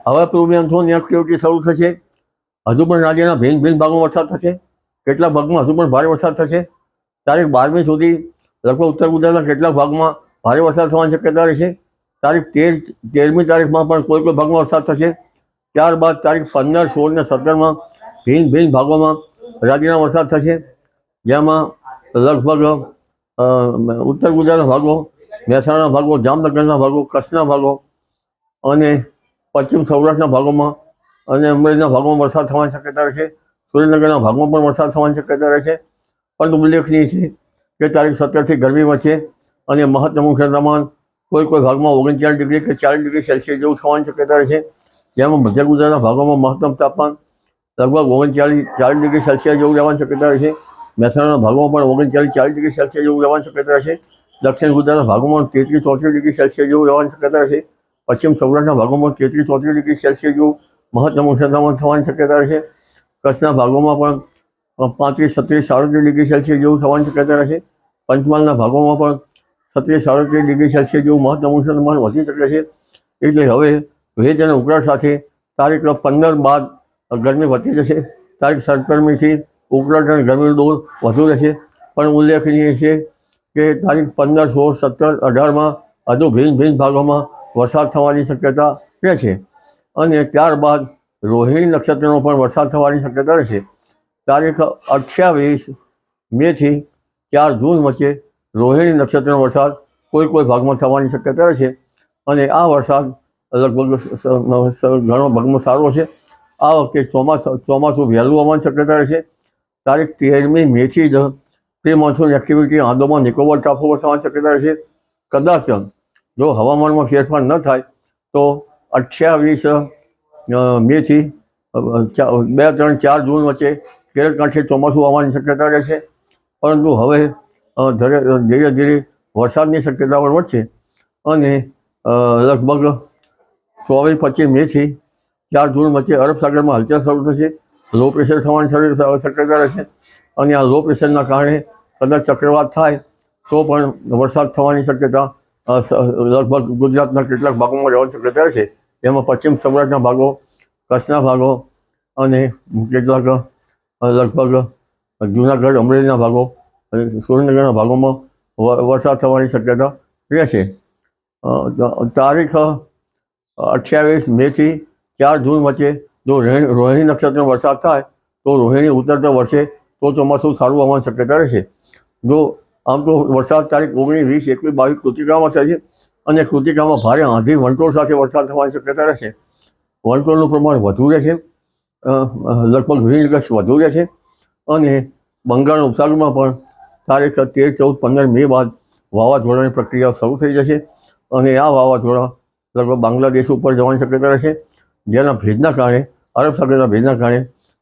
હવે પૂર્વ monsoon activity શરૂ થશે. હજુ પણ રાજ્યના ભિન્ન ભિન્ન ભાગોમાં વરસાદ થશે. કેટલાક ભાગમાં હજુ પણ ભારે વરસાદ થશે. તારીખ 12મી સુધી લગભગ ઉત્તર ગુજરાતના કેટલાક ભાગમાં ભારે વરસાદ થવાની શક્યતા રહેશે. તારીખ 13મી તારીખમાં પણ કોઈ ભાગમાં વરસાદ થશે. ત્યારબાદ તારીખ 15, 16 ને 17માં ભિન્ન ભિન્ન ભાગોમાં રાજ્યના વરસાદ થશે, જેમાં લગભગ ઉત્તર ગુજરાતના ભાગો, મહેસાણાના ભાગો, જામનગરના ભાગો, કચ્છના ભાગો અને પશ્ચિમ સૌરાષ્ટ્રના ભાગોમાં અને અમરેલીના ભાગોમાં વરસાદ થવાની શક્યતા રહેશે. સુરેન્દ્રનગરના ભાગમાં પણ વરસાદ થવાની શક્યતા રહેશે. પરંતુ ઉલ્લેખનીય છે કે તારીખ 17થી ગરમી વધશે અને મહત્તમ તાપમાન કોઈ ભાગમાં 39 ડિગ્રી કે 40 ડિગ્રી સેલ્સિયસ જેવું થવાની શક્યતા રહેશે. જેમાં મધ્ય ગુજરાતના ભાગોમાં મહત્તમ તાપમાન લગભગ 39-40 ડિગ્રી સેલ્સિયસ જેવું રહેવાની શક્યતા રહેશે. મહેસાણાના ભાગોમાં પણ 39-40 ડિગ્રી સેલ્સિયસ જેવું રહેવાની શક્યતા રહેશે. દક્ષિણ ગુજરાતના ભાગોમાં 33-34 ડિગ્રી સેલ્સિયસ જેવું રહેવાની શક્યતા રહેશે. પશ્ચિમ સૌરાષ્ટ્રના ભાગોમાં 33-34 ડિગ્રી સેલ્સિયસ જેવું મહત્તમ તાપમાન થવાની શક્યતા રહેશે. કચ્છના ભાગોમાં પણ 35-37 ડિગ્રી સેલ્સિયસ જેવું થવાની શક્યતા રહેશે. પંચમહાલના ભાગોમાં પણ 37-38 ડિગ્રી સેલ્સિયસ જેવું મહત્તમ તાપમાન વધી શકે છે. એટલે હવે ભેજ અને ઉકળાટ સાથે તારીખ 15 બાદ ગરમી વધતી જશે. તારીખ 17મીથી ઉકળાટ અને ગરમીનું દોર વધુ રહેશે. પણ ઉલ્લેખનીય છે કે તારીખ 15, 16, 17, 18માં હજુ ભિન્ન ભિન્ન ભાગોમાં વરસાદ થવાની શક્યતા રહે છે. અને ત્યારબાદ રોહિણી નક્ષત્રનો પણ વરસાદ થવાની શક્યતા રહેશે. તારીખ 28 મેથી 4 જૂન વચ્ચે રોહિણી નક્ષત્રનો વરસાદ કોઈ ભાગમાં થવાની શક્યતા રહેશે. અને આ વરસાદ લગભગ ઘણો ભાગમાં સારો છે. આ વખતે ચોમાસું વહેલું આવવાની શક્યતા રહેશે. તારીખ 13મી મેથી જ pre monsoon activity Andaman Nicobar ટાપુ પર થવાની શક્યતા રહેશે. કદાચ જો હવામાનમાં ફેરફાર ન થાય તો 28 મેથી 2, 3, 4 જૂન વચ્ચે કેરળ કાંઠે ચોમાસું આવવાની શક્યતા રહેશે. પરંતુ હવે ધીરે ધીરે વરસાદની શક્યતા પણ વધશે અને લગભગ 24-25 મેથી 4 જૂન વચ્ચે અરબ સાગરમાં હલચલ શરૂ થશે. લો પ્રેશર થવાની શક્યતા રહેશે અને આ લો પ્રેશરના કારણે કદાચ ચક્રવાત થાય તો પણ વરસાદ થવાની શક્યતા લગભગ ગુજરાતના કેટલાક ભાગોમાં રહેવાની શક્યતા રહેશે. એમાં પશ્ચિમ સૌરાષ્ટ્રના ભાગો, કચ્છના ભાગો અને કેટલાક લગભગ જૂનાગઢ, અમરેલીના ભાગો અને સુરેન્દ્રનગરના ભાગોમાં વરસાદ થવાની શક્યતા રહેશે. તારીખ 28 મેથી 4 જૂન વચ્ચે જો રોહિણી નક્ષત્રનો વરસાદ થાય તો રોહિણી ઉત્તરતા વર્ષે તો ચોમાસું સારું આવવાની શક્યતા રહેશે. જો આમ તો વરસાદ તારીખ 19, 20, 21, 22 કૃતિકામાં થશે અને કૃતિકામાં ભારે આંધી વંટોળ સાથે વરસાદ થવાની શક્યતા રહેશે. વંટોળનું પ્રમાણ વધુ રહેશે, લગભગ 20 ગજ વધુ રહેશે. અને બંગાળના ઉપસાગરમાં પણ તારીખ 13, 14, 15 મે બાદ વાવાઝોડાની પ્રક્રિયા શરૂ થઈ જશે અને આ વાવાઝોડા લગભગ બાંગ્લાદેશ ઉપર જવાની શક્યતા રહેશે. જેના ભેજના કારણે, અરબ સાગરના ભેજના કારણે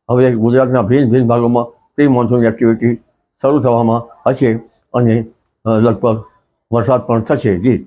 હવે ગુજરાતના ભિન્ન ભિન્ન ભાગોમાં પ્રી મોન્સૂન એક્ટિવિટી શરૂ થવામાં હશે અને લગભગ વરસાદ પણ થશે. જી.